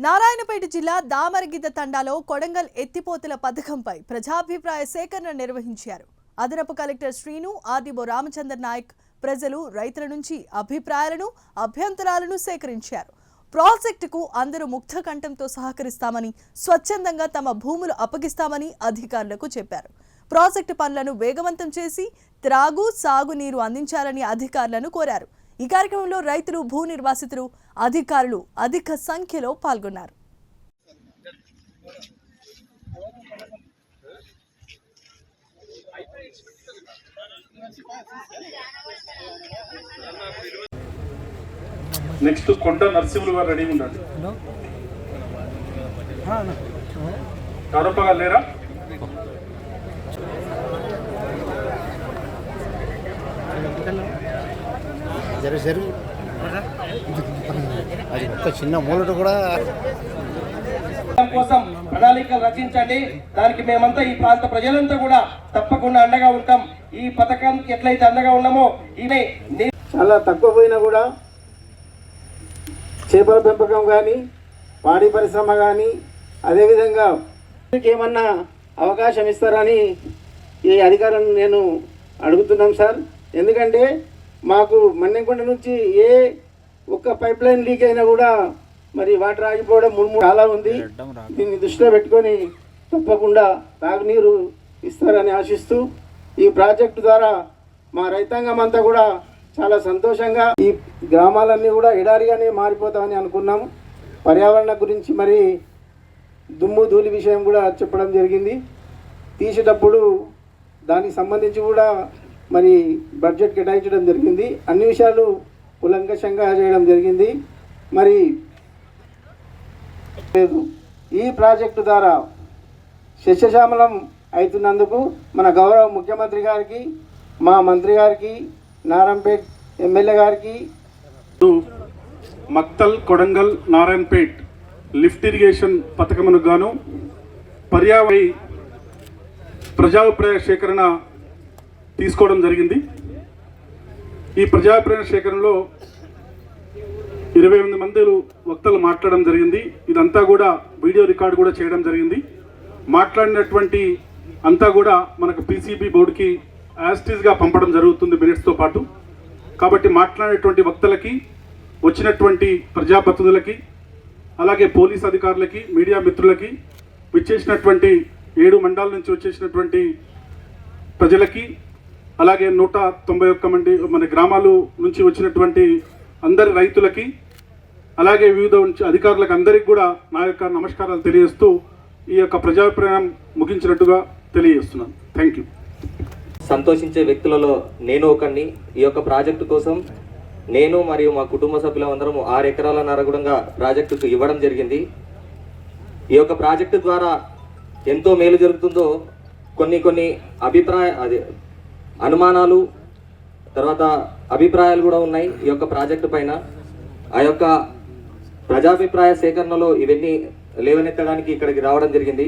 నారాయణపేట జిల్లా దామరగిద్ద తండాలో కొడంగల్ ఎత్తిపోతల పథకంపై ప్రజాభిప్రాయ సేకరణ నిర్వహించారు. అదనపు కలెక్టర్ శ్రీను, ఆర్డీఓ రామచంద్ర నాయక్ ప్రజలు, రైతుల నుంచి అభిప్రాయాలను, అభ్యంతరాలను సేకరించారు. ప్రాజెక్టుకు అందరూ ముక్త కంఠంతో సహకరిస్తామని, స్వచ్ఛందంగా తమ భూములు అప్పగిస్తామని అధికారులకు చెప్పారు. ప్రాజెక్టు పనులను వేగవంతం చేసి త్రాగు, సాగునీరు అందించాలని అధికారులను కోరారు. ఈ కార్యక్రమంలో రైతులు, భూ నిర్వాసితులు, అధికారులు అధిక సంఖ్యలో పాల్గొన్నారు. నెక్స్ట్ కొండ నరసింహులు గారు రెడీ ఉండండి. కరపగా లేరా? అది ఒక చిన్న మూలట కూడా కోసం ప్రణాళికలు రచించండి. దానికి మేమంతా ఈ ప్రాంత ప్రజలంతా కూడా తప్పకుండా అండగా ఉంటాం. ఈ పథకానికి ఎట్లయితే అండగా ఉన్నామో ఈమె చాలా తక్కువ పోయినా కూడా చేపల పెంపకం కానీ, పాడి పరిశ్రమ కానీ, అదేవిధంగా ఏమన్నా అవకాశం ఇస్తారని ఈ అధికారులను నేను అడుగుతున్నాం సార్. ఎందుకంటే మాకు మన్నెంకొండ నుంచి ఏ ఒక్క పైప్ లైన్ లీక్ అయినా కూడా మరి వాటర్ ఆగిపోవడం చాలా ఉంది. దీన్ని దృష్టిలో పెట్టుకొని తప్పకుండా తాగునీరు ఇస్తారని ఆశిస్తూ ఈ ప్రాజెక్టు ద్వారా మా రైతాంగం అంతా కూడా చాలా సంతోషంగా, ఈ గ్రామాలన్నీ కూడా ఎడారిగానే మారిపోతామని అనుకున్నాము. పర్యావరణ గురించి మరి దుమ్ము ధూళి విషయం కూడా చెప్పడం జరిగింది. తీసేటప్పుడు దానికి సంబంధించి కూడా మరి బడ్జెట్ కేటాయించడం జరిగింది. అన్ని విషయాలు ఉలంకషంగా చేయడం జరిగింది. మరి ఈ ప్రాజెక్టు ద్వారా సస్యశ్యామలం అవుతున్నందుకు మన గౌరవ ముఖ్యమంత్రి గారికి, మా మంత్రి గారికి, నారాయణపేట్ ఎమ్మెల్యే గారికి, మక్తల్, కొడంగల్, నారాయణపేట్ లిఫ్ట్ ఇరిగేషన్ పథకమును గాను పర్యావరణ ప్రజాభిప్రాయ సేకరణ తీసుకోవడం జరిగింది. ఈ ప్రజాభిప్రాయ సేకరణలో 28 మంది వక్తలు మాట్లాడడం జరిగింది. ఇదంతా కూడా వీడియో రికార్డు కూడా చేయడం జరిగింది. మాట్లాడినటువంటి అంతా కూడా మనకు పీసీబీ బోర్డుకి యాస్టీస్గా పంపడం జరుగుతుంది మినిట్స్తో పాటు. కాబట్టి మాట్లాడినటువంటి వక్తలకి, వచ్చినటువంటి ప్రజాప్రతినిధులకి, అలాగే పోలీస్ అధికారులకి, మీడియా మిత్రులకి, విచ్చేసినటువంటి 7 మండలాల నుంచి వచ్చేసినటువంటి ప్రజలకి, అలాగే 191 మంది మన గ్రామాల నుంచి వచ్చినటువంటి అందరి రైతులకి, అలాగే వివిధ అధికారులకు అందరికీ కూడా నా యొక్క నమస్కారాలు తెలియజేస్తూ ఈ యొక్క ప్రజాభిప్రాయం ముగించినట్టుగా తెలియజేస్తున్నాను. Thank you. సంతోషించే వ్యక్తులలో నేను ఒకరిని. ఈ యొక్క ప్రాజెక్టు కోసం నేను మరియు మా కుటుంబ సభ్యులందరం 6 ఎకరాల కూడా ప్రాజెక్టుకు ఇవ్వడం జరిగింది. ఈ యొక్క ప్రాజెక్టు ద్వారా ఎంతో మేలు జరుగుతుందో కొన్ని అనుమానాలు, తర్వాత అభిప్రాయాలు కూడా ఉన్నాయి ఈ యొక్క ప్రాజెక్టు పైన. ఆ యొక్క ప్రజాభిప్రాయ సేకరణలో ఇవన్నీ లేవనెత్తడానికి ఇక్కడికి రావడం జరిగింది.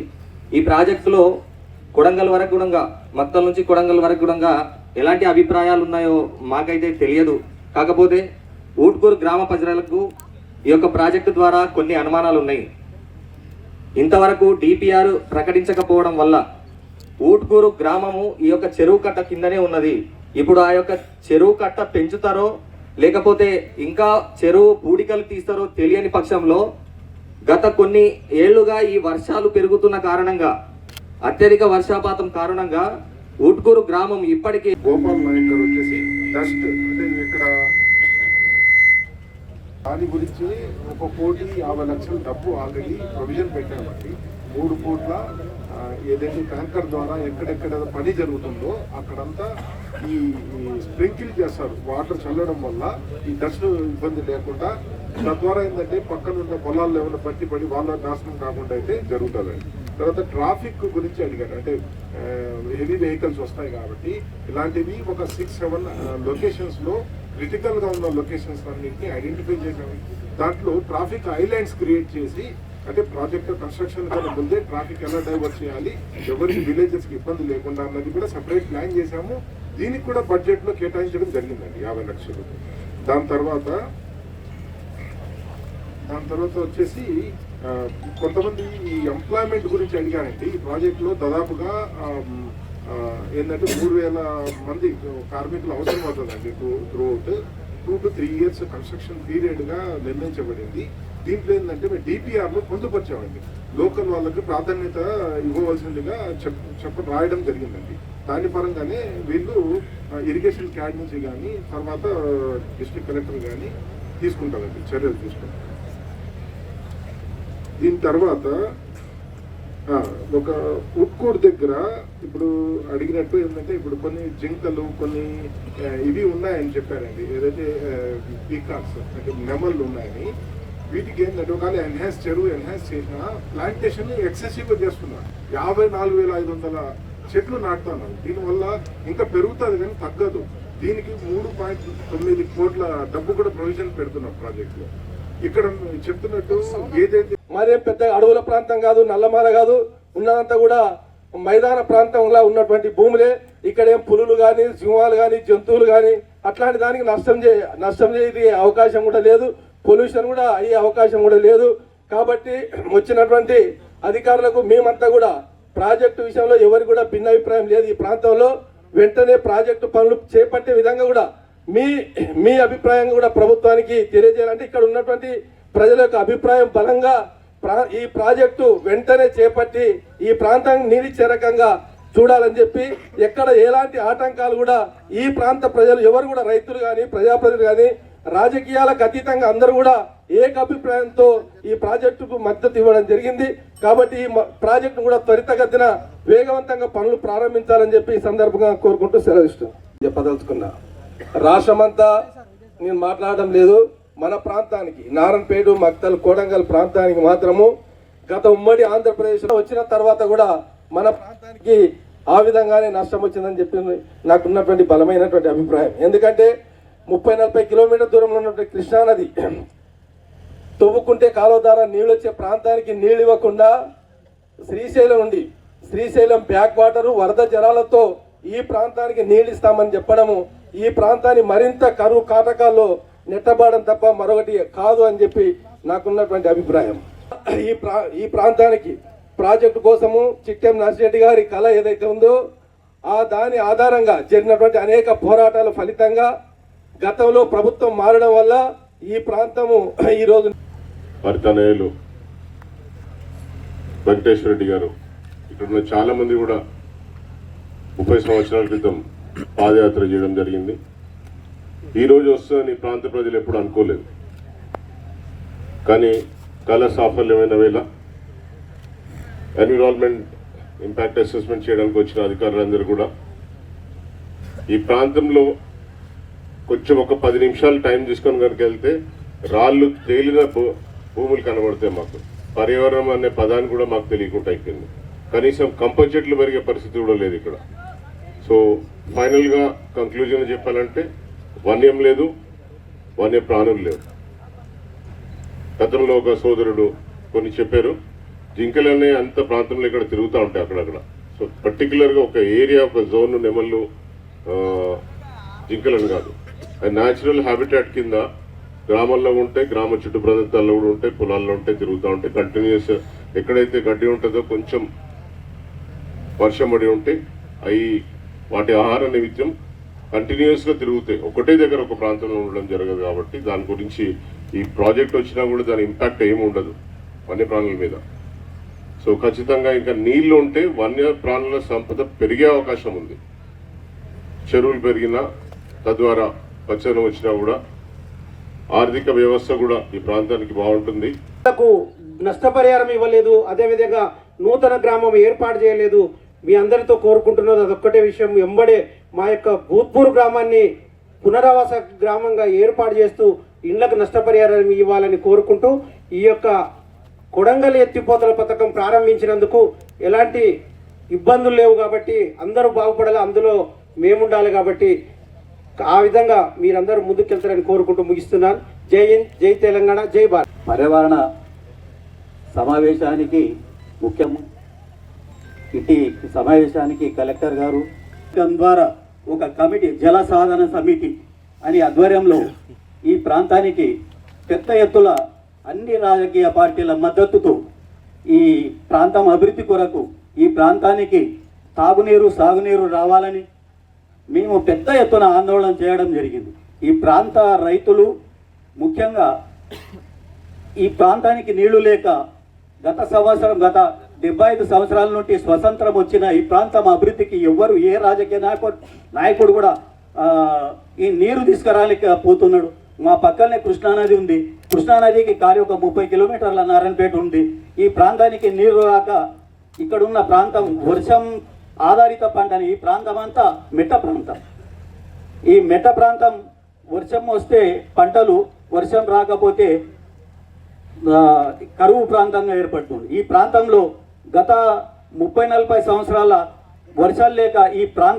ఈ ప్రాజెక్టులో కొడంగల్ వరకు కూడా, మక్తల్ నుంచి కొడంగల్ వరకు కూడా ఎలాంటి అభిప్రాయాలు ఉన్నాయో మాకైతే తెలియదు. కాకపోతే ఊట్కూరు గ్రామ ప్రజలకు ఈ యొక్క ప్రాజెక్టు ద్వారా కొన్ని అనుమానాలు ఉన్నాయి. ఇంతవరకు డిపిఆర్ ప్రకటించకపోవడం వల్ల ఊట్కూరు గ్రామము ఈ యొక్క చెరువు కట్ట కిందనే ఉన్నది. ఇప్పుడు ఆ యొక్క చెరువు కట్ట పెంచుతారో లేకపోతే ఇంకా చెరువు పూడికలు తీస్తారో తెలియని పక్షంలో గత కొన్ని ఏళ్లుగా ఈ వర్షాలు పెరుగుతున్న కారణంగా, అత్యధిక వర్షపాతం కారణంగా ఊట్కూరు గ్రామం ఇప్పటికీ గోపాల్ నాయక్ గారు వచ్చేసి డస్ట్ అంటే ఇక్కడ దాని గురించి 1 కోటి 50 లక్షల డబ్బు ఆల్రెడీ ప్రొవిజన్ పెట్టామండి. 3 కోట్ల ఏదైతే ట్యాంకర్ ద్వారా ఎక్కడెక్కడ పని జరుగుతుందో అక్కడంతా ఈ స్ప్రింకిల్ చేస్తారు. వాటర్ చల్లడం వల్ల ఈ డస్ట్ ఇబ్బంది లేకుండా, తద్వారా ఏంటంటే పక్కనున్న పొలాల్లో ఏమైనా పడి వాళ్ళ నాశనం కాకుండా అయితే జరుగుతుందండి. తర్వాత ట్రాఫిక్ గురించి అడిగారు. అంటే హెవీ వెహికల్స్ వస్తాయి కాబట్టి ఇలాంటివి ఒక 6-7 లొకేషన్స్లో క్రిటికల్గా ఉన్న లొకేషన్స్ అన్నింటినీ ఐడెంటిఫై చేసాము. దాంట్లో ట్రాఫిక్ ఐలాండ్స్ క్రియేట్ చేసి, అంటే ప్రాజెక్ట్ కన్స్ట్రక్షన్ కన్నా ముందే ట్రాఫిక్ ఎలా డైవర్ట్ చేయాలి, ఎవరికి విలేజెస్కి ఇబ్బంది లేకుండా అన్నది కూడా సపరేట్ ప్లాన్ చేశాము. దీనికి కూడా బడ్జెట్లో కేటాయించడం జరిగిందండి 50 లక్షలు. దాని తర్వాత దాని తర్వాత వచ్చేసి కొంతమంది ఈ ఎంప్లాయ్మెంట్ గురించి అడిగారండి. ఈ ప్రాజెక్టులో దాదాపుగా ఏంటంటే 3,000 మంది కార్మికులు అవసరం అవుతుందండి త్రూఅవుట్ 2 to 3 years కన్స్ట్రక్షన్ పీరియడ్గా నిర్ణయించబడింది. దీంట్లో ఏంటంటే మేము డిపిఆర్లో పొందుపరిచామండి. లోకల్ వాళ్ళకి ప్రాధాన్యత ఇవ్వవలసిందిగా రాయడం జరిగిందండి. దాని పరంగానే వీళ్ళు ఇరిగేషన్ క్యాడ్ నుంచి కానీ తర్వాత డిస్ట్రిక్ట్ కలెక్టర్ కానీ తీసుకుంటారండి, చర్యలు తీసుకుంటారు. దీని తర్వాత ఒక ఉట్కూరు దగ్గర ఇప్పుడు అడిగినట్టు ఏంటంటే ఇప్పుడు కొన్ని జింకలు కొన్ని ఇవి ఉన్నాయని చెప్పారండి. ఏదైతే పీకాక్స్ అంటే నెమళ్ళు ఉన్నాయని, వీటికి ఏంటంటే ఒకవేళ చెరువు ఎన్హాన్స్ చేసిన ప్లాంటేషన్ ఎక్సెసివ్గా చేస్తున్నారు. 54,500 చెట్లు నాటుతున్నారు. దీనివల్ల ఇంకా పెరుగుతుంది కానీ తగ్గదు. దీనికి 3.9 కోట్ల డబ్బు కూడా ప్రొవిజన్ పెడుతున్నారు ప్రాజెక్టులో. ఇక్కడ చెప్తున్నట్టు ఏదైతే మరేం పెద్ద అడవుల ప్రాంతం కాదు, నల్లమాల కాదు, ఉన్నదంతా కూడా మైదాన ప్రాంతంలో ఉన్నటువంటి భూములే. ఇక్కడ ఏం పులులు కానీ సింహాలు కానీ జంతువులు కానీ అట్లాంటి దానికి నష్టం చేయ అవకాశం కూడా లేదు. పొల్యూషన్ కూడా అయ్యే అవకాశం కూడా లేదు. కాబట్టి వచ్చినటువంటి అధికారులకు మేమంతా కూడా ప్రాజెక్టు విషయంలో ఎవరికి కూడా భిన్నాభిప్రాయం లేదు. ఈ ప్రాంతంలో వెంటనే ప్రాజెక్టు పనులు చేపట్టే విధంగా కూడా మీ అభిప్రాయం కూడా ప్రభుత్వానికి తెలియజేయాలంటే ఇక్కడ ఉన్నటువంటి ప్రజల యొక్క అభిప్రాయం బలంగా ఈ ప్రాజెక్టు వెంటనే చేపట్టి ఈ ప్రాంతాన్ని నీటిచ్చే రకంగా చూడాలని చెప్పి ఎక్కడ ఎలాంటి ఆటంకాలు కూడా ఈ ప్రాంత ప్రజలు ఎవరు కూడా రైతులు కానీ ప్రజాప్రతినిధులు కానీ రాజకీయాలకు అతీతంగా అందరూ కూడా ఏకాభిప్రాయంతో ఈ ప్రాజెక్టుకు మద్దతు ఇవ్వడం జరిగింది. కాబట్టి ఈ ప్రాజెక్టును కూడా త్వరితగతిన వేగవంతంగా పనులు ప్రారంభించాలని చెప్పి ఈ సందర్భంగా కోరుకుంటూ సెలవిస్తున్నాను. చెప్పదలుచుకున్నా రాష్ట్రమంతా నేను మాట్లాడడం లేదు. మన ప్రాంతానికి నారాయణపేట మక్తల్ కోడంగల్ ప్రాంతానికి మాత్రము గత ఉమ్మడి ఆంధ్రప్రదేశ్లో వచ్చిన తర్వాత కూడా మన ప్రాంతానికి ఆ విధంగానే నష్టం వచ్చిందని చెప్పి నాకున్నటువంటి బలమైనటువంటి అభిప్రాయం. ఎందుకంటే 30-40 కిలోమీటర్ దూరంలో ఉన్నటువంటి కృష్ణానది తవ్వుకుంటే కాలువ ద్వారా నీళ్ళు వచ్చే ప్రాంతానికి నీళ్ళు ఇవ్వకుండా శ్రీశైలం బ్యాక్ వాటరు వరద జలాలతో ఈ ప్రాంతానికి నీళ్ళు ఇస్తామని చెప్పడము ఈ ప్రాంతాన్ని మరింత కరువు కాటకాల్లో నెట్టబాడం తప్ప మరొకటి కాదు అని చెప్పి నాకున్నటువంటి అభిప్రాయం. ఈ ప్రాంతానికి ప్రాజెక్టు కోసము చిట్టెం నర్సిరెడ్డి గారి కళ ఏదైతే ఉందో దాని ఆధారంగా జరిగినటువంటి అనేక పోరాటాల ఫలితంగా గతంలో ప్రభుత్వం మారడం వల్ల ఈ ప్రాంతము ఈరోజు పరితనయులు వెంకటేశ్వర రెడ్డి గారు ఇక్కడ ఉన్న చాలా మంది కూడా 30 సంవత్సరాల క్రితం పాదయాత్ర చేయడం జరిగింది. ఈరోజు వస్తుందని ప్రాంత ప్రజలు ఎప్పుడు అనుకోలేదు. కానీ కళ సాఫల్యమైన వేళ ఎన్విరాన్మెంట్ ఇంపాక్ట్ అసెస్మెంట్ చేయడానికి వచ్చిన అధికారులందరూ కూడా ఈ ప్రాంతంలో కొంచెం ఒక 10 నిమిషాలు టైం తీసుకొని కనుక వెళ్తే రాళ్ళు తేలిన భూములు కనబడతాయి. మాకు పర్యావరణం అనే పదాన్ని కూడా మాకు తెలియకుండా అయిపోయింది. కనీసం కంప చెట్లు పెరిగే పరిస్థితి కూడా లేదు ఇక్కడ. సో ఫైనల్గా కంక్లూజన్ చెప్పాలంటే వన్యం లేదు, వన్య ప్రాణులు లేవు. గతంలో ఒక సోదరుడు కొన్ని చెప్పారు, జింకలనే అంత ప్రాంతంలో ఇక్కడ తిరుగుతూ ఉంటాయి అక్కడక్కడ. సో పర్టికులర్గా ఒక ఏరియా ఒక జోన్ నెమళ్ళు జింకలను కాదు, అది న్యాచురల్ హ్యాబిటాట్ కింద గ్రామాల్లో ఉంటాయి, గ్రామ చుట్టూ ప్రాంతాల్లో కూడా ఉంటాయి, పొలాల్లో ఉంటాయి, తిరుగుతూ ఉంటాయి. కంటిన్యూస్ ఎక్కడైతే గడ్డి ఉంటుందో కొంచెం వర్షం పడి ఉంటే అవి వాటి ఆహార నిమిత్తం కంటిన్యూస్గా తిరుగుతాయి. ఒకటే దగ్గర ఒక ప్రాంతంలో ఉండడం జరగదు. కాబట్టి దాని గురించి ఈ ప్రాజెక్ట్ వచ్చినా కూడా దాని ఇంపాక్ట్ ఏమి ఉండదు వన్యప్రాణుల మీద. సో ఖచ్చితంగా ఇంకా నీళ్లు ఉంటే వన్యప్రాణుల సంపద పెరిగే అవకాశం ఉంది. చెరువులు పెరిగినా తద్వారా పచ్చదనం వచ్చినా కూడా ఆర్థిక వ్యవస్థ కూడా ఈ ప్రాంతానికి బాగుంటుంది. నష్టపరిహారం ఇవ్వలేదు, అదేవిధంగా నూతన గ్రామం ఏర్పాటు చేయలేదు. మీ అందరితో కోరుకుంటున్నది అదొక్కటే విషయం. వెంబడే మా యొక్క భూత్పూర్ గ్రామాన్ని పునరావాస గ్రామంగా ఏర్పాటు చేస్తూ ఇళ్లకు నష్టపరిహారం ఇవ్వాలని కోరుకుంటూ ఈ యొక్క కొడంగల్ ఎత్తిపోతల పథకం ప్రారంభించినందుకు ఎలాంటి ఇబ్బందులు లేవు కాబట్టి అందరూ బాగుపడాలి, అందులో మేముండాలి. కాబట్టి ఆ విధంగా మీరందరూ ముందుకెళ్తారని కోరుకుంటూ ముగిస్తున్నాను. జై హింద్, జై తెలంగాణ, జై భారత్. పర్యావరణ సమావేశానికి ముఖ్యము ఇటీ సమావేశానికి కలెక్టర్ గారు ద్వారా ఒక కమిటీ జల సాధన సమితి అని ఆధ్వర్యంలో ఈ ప్రాంతానికి పెద్ద ఎత్తుల అన్ని రాజకీయ పార్టీల మద్దతుతో ఈ ప్రాంతం అభివృద్ధి కొరకు ఈ ప్రాంతానికి తాగునీరు సాగునీరు రావాలని మేము పెద్ద ఎత్తున ఆందోళన చేయడం జరిగింది. ఈ ప్రాంత రైతులు ముఖ్యంగా ఈ ప్రాంతానికి నీళ్లు లేక గత 75 సంవత్సరాల నుండి స్వతంత్రం వచ్చిన ఈ ప్రాంతం అభివృద్ధికి ఎవ్వరు ఏ రాజకీయ నాయకుడు కూడా ఈ నీరు తీసుకురాలేకపోతున్నాడు. మా పక్కనే కృష్ణానది ఉంది. కృష్ణానదికి కాలి ఒక 30 కిలోమీటర్ల నారాయణపేట ఉంది. ఈ ప్రాంతానికి నీరు రాక ఇక్కడున్న ప్రాంతం వర్షం ఆధారిత పంటని ఈ ప్రాంతం అంతా మెట్ట ప్రాంతం. ఈ మెట్ట ప్రాంతం వర్షం వస్తే పంటలు, వర్షం రాకపోతే కరువు ప్రాంతంగా ఏర్పడుతుంది. ఈ ప్రాంతంలో గత 30-40 సంవత్సరాల వర్షాలు లేక ఈ ప్రాంతం